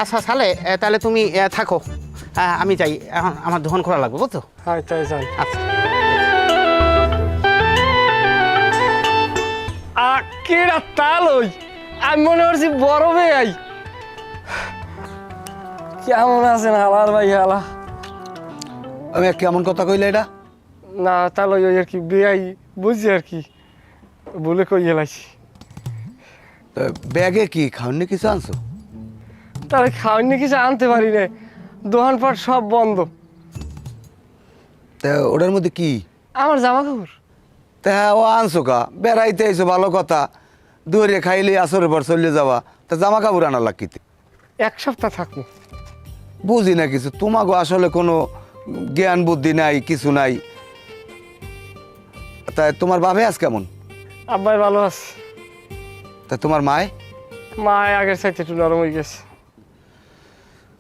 আচ্ছা সালে তাহলে তুমি থাকো, আমি যাই, এখন আমার দোকান খোলা লাগবে বুঝছো? হ্যাঁ তাই যাই। আচ্ছা। কেডা তাল ওই, আমি মনে করছি বড় ভাই। কেমন আছেন হালার ভাই? হালা আমি কেমন কথা কইলে এটা? না তাল ওই আর কি বেয়াই বুঝছি আর কি, বলে কই গেলাইছি। ব্যাগে কি খাওয়ানি কিছু আনছো? তাহলে খাওয়ানি কিছু আনতে পারি না, দোকানপাট সব বন্ধ। তা ওটার মধ্যে কি? আমার জামা কাপড়। তা ও আনছো কা? বেড়াইতে আইছো ভালো কথা, দুয়ারে খাইলে আসরের পর চলে যাওয়া, তা জামা কাপড় আনা লাগিতে? 1 সপ্তাহ থাকবো। বুঝি না কিছু, তোমাকে আসলে কোনো জ্ঞান বুদ্ধি নাই, কিছু নাই। তা তোমার বাপে আজ কেমন? আব্বাই ভালো আছে, তা তোমার মায়? মা আগের চাইতে একটু নরম হয়ে গেছে।